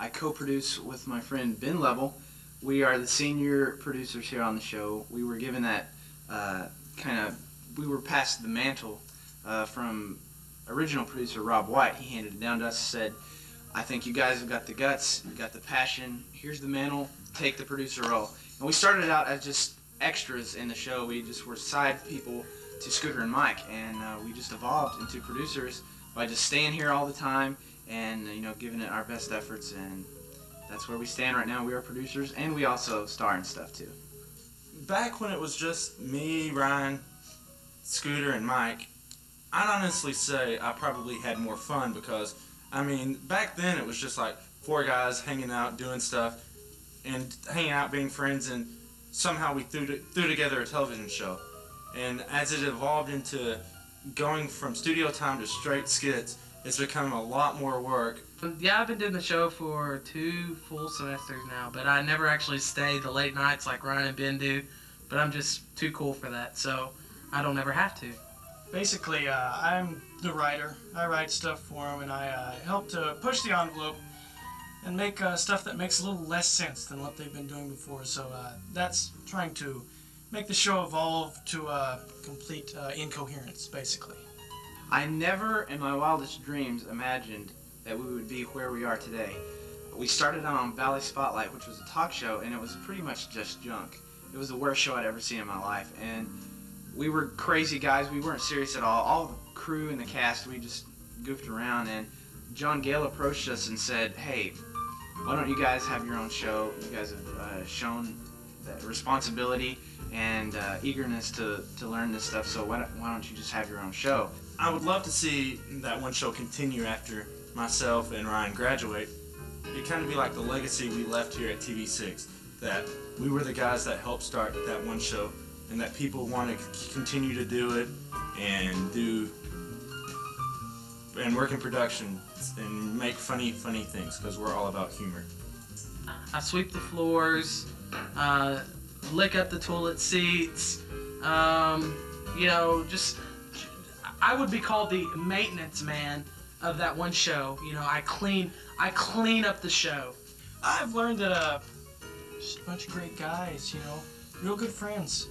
I co-produce with my friend Ben Level. We are the senior producers here on the show. We were given that we were passed the mantle from original producer Rob White. He handed it down to us and said, I think you guys have got the guts, you got the passion, here's the mantle, take the producer role. And we started out as just extras in the show. We just were side people to Scooter and Mike, and we just evolved into producers by just staying here all the time and giving it our best efforts, and that's where we stand right now. We are producers, and we also star and stuff too. Back when it was just me, Ryan, Scooter, and Mike, I'd honestly say I probably had more fun because, I mean, back then it was just like 4 guys hanging out, doing stuff, and hanging out, being friends, and somehow we threw together a television show. And as it evolved into going from studio time to straight skits, it's become a lot more work. Yeah, I've been doing the show for 2 full semesters now, but I never actually stay the late nights like Ryan and Ben do, but I'm just too cool for that, so I don't ever have to. Basically, I'm the writer. I write stuff for them, and I help to push the envelope and make stuff that makes a little less sense than what they've been doing before. So that's trying to make the show evolve to complete incoherence, basically. I never in my wildest dreams imagined that we would be where we are today. We started on Valley Spotlight, which was a talk show, and it was pretty much just junk. It was the worst show I'd ever seen in my life, and we were crazy guys. We weren't serious at all. All the crew and the cast, we just goofed around, and John Gale approached us and said, hey, why don't you guys have your own show? You guys have shown that responsibility and eagerness to learn this stuff, so why don't you just have your own show? I would love to see that one show continue after myself and Ryan graduate. It'd kind of be like the legacy we left here at TV6, that we were the guys that helped start that one show, and that people want to continue to do it and work in production and make funny things, because we're all about humor. I sweep the floors, lick up the toilet seats, just I would be called the maintenance man of that one show. I clean up the show. I've learned that just a bunch of great guys, real good friends.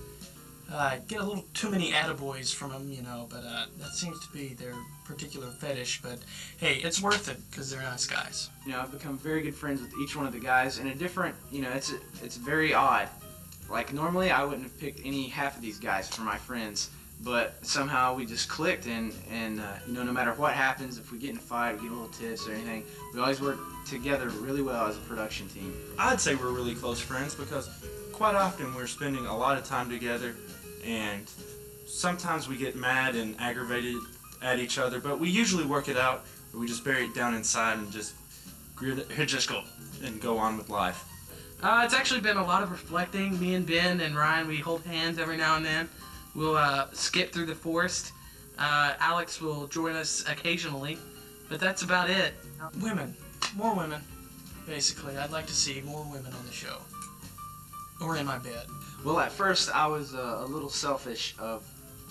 Get a little too many attaboys from them, but that seems to be their particular fetish. But hey, it's worth it because they're nice guys. I've become very good friends with each one of the guys in a different, it's very odd. Like normally I wouldn't have picked any half of these guys for my friends, but somehow we just clicked, and no matter what happens, if we get in a fight, we get a little tiffs or anything, we always work together really well as a production team. I'd say we're really close friends because quite often we're spending a lot of time together, and sometimes we get mad and aggravated at each other, but we usually work it out, or we just bury it down inside and just go on with life. It's actually been a lot of reflecting. Me and Ben and Ryan, we hold hands every now and then. We'll skip through the forest. Alex will join us occasionally, but that's about it. Women. More women. Basically, I'd like to see more women on the show. Or in my bed. Well, at first I was a little selfish of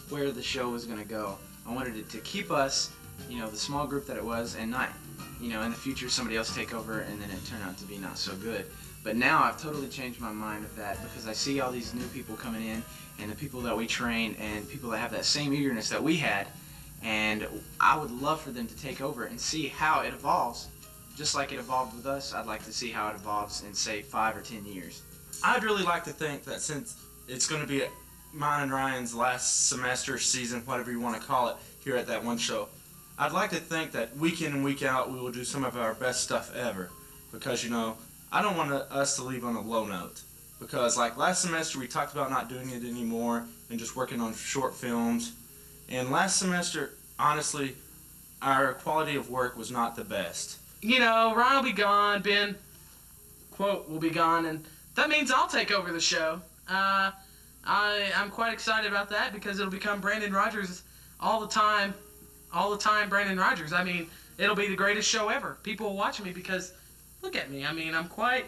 where the show was going to go. I wanted it to keep us, the small group that it was, and not, in the future somebody else take over and then it turned out to be not so good. But now I've totally changed my mind of that because I see all these new people coming in, and the people that we train, and people that have that same eagerness that we had, and I would love for them to take over and see how it evolves. Just like it evolved with us, I'd like to see how it evolves in, say, 5 or 10 years. I'd really like to think that since it's going to be mine and Ryan's last semester, season, whatever you want to call it, here at that one show, I'd like to think that week in and week out we will do some of our best stuff ever. Because, I don't want us to leave on a low note. Because like last semester we talked about not doing it anymore and just working on short films. And last semester, honestly, our quality of work was not the best. Ryan will be gone, Ben, quote, will be gone, and that means I'll take over the show. I'm quite excited about that because it'll become Brandon Rogers all the time, Brandon Rogers. I mean, it'll be the greatest show ever. People will watch me because, look at me, I'm quite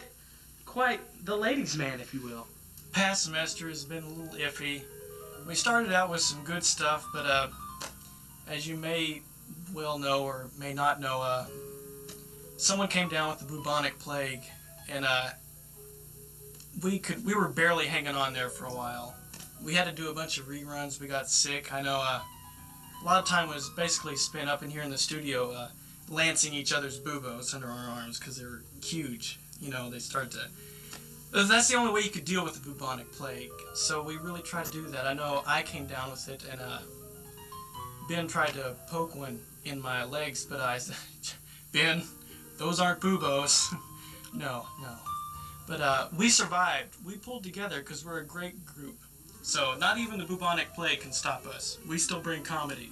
the ladies' man, if you will. Past semester has been a little iffy. We started out with some good stuff, but as you may well know or may not know, someone came down with the bubonic plague, and we were barely hanging on there for a while. We had to do a bunch of reruns. We got sick. I know a lot of time was basically spent up in here in the studio lancing each other's buboes under our arms because they were huge. You know, they started to... That's the only way you could deal with the bubonic plague. So we really tried to do that. I know I came down with it, and Ben tried to poke one in my legs, but I said, Ben, those aren't buboes. No. But we survived. We pulled together because we're a great group. So not even the bubonic plague can stop us. We still bring comedy.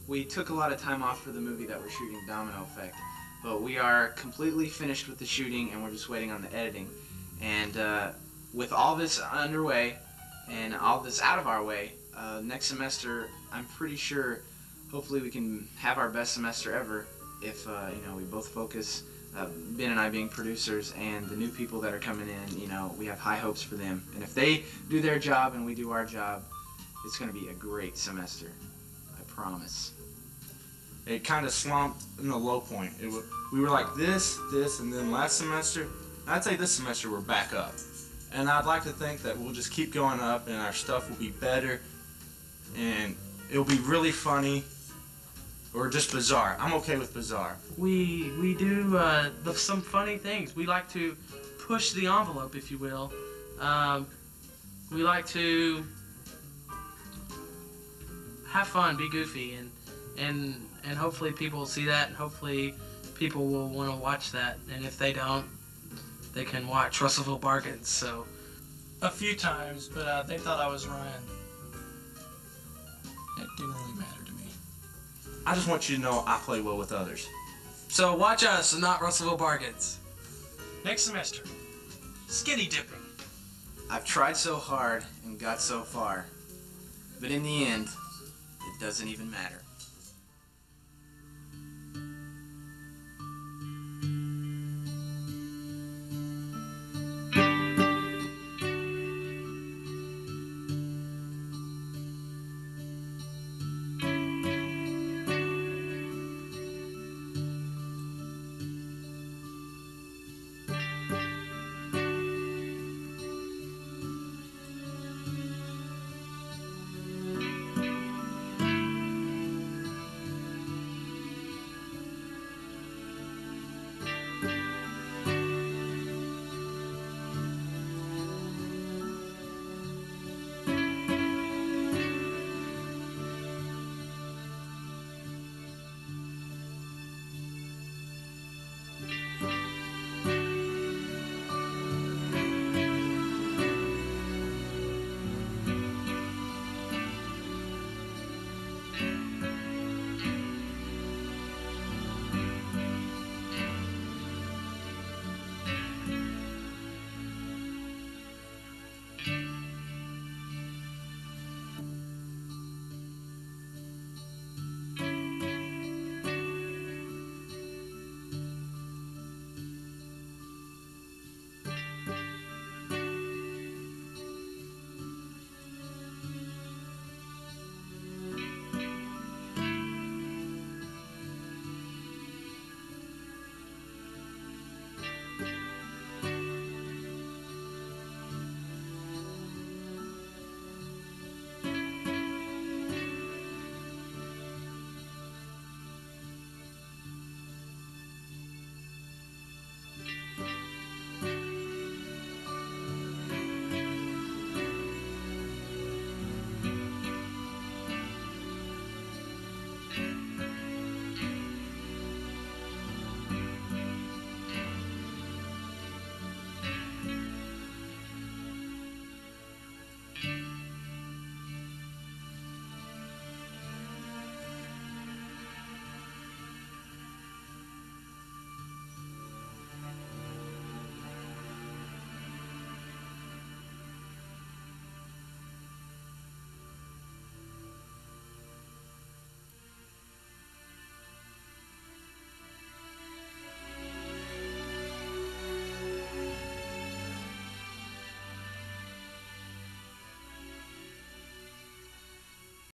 We took a lot of time off for the movie that we're shooting, Domino Effect, but we are completely finished with the shooting and we're just waiting on the editing. And with all this underway and all this out of our way, next semester, I'm pretty sure, hopefully we can have our best semester ever if we both focus, Ben and I being producers, and the new people that are coming in, we have high hopes for them. And if they do their job and we do our job, it's going to be a great semester. I promise. It kind of slumped in the low point. We were like this, and then last semester, I'd say this semester we're back up. And I'd like to think that we'll just keep going up and our stuff will be better and it'll be really funny or just bizarre. I'm okay with bizarre. We do some funny things. We like to push the envelope, if you will. We like to have fun, be goofy, and hopefully people will see that, and hopefully people will want to watch that. And if they don't, they can watch Russellville Bargains. So a few times, but they thought I was Ryan. It didn't really matter to me. I just want you to know I play well with others. So watch us and not Russellville Bargains. Next semester, skinny dipping. I've tried so hard and got so far, but in the end, it doesn't even matter.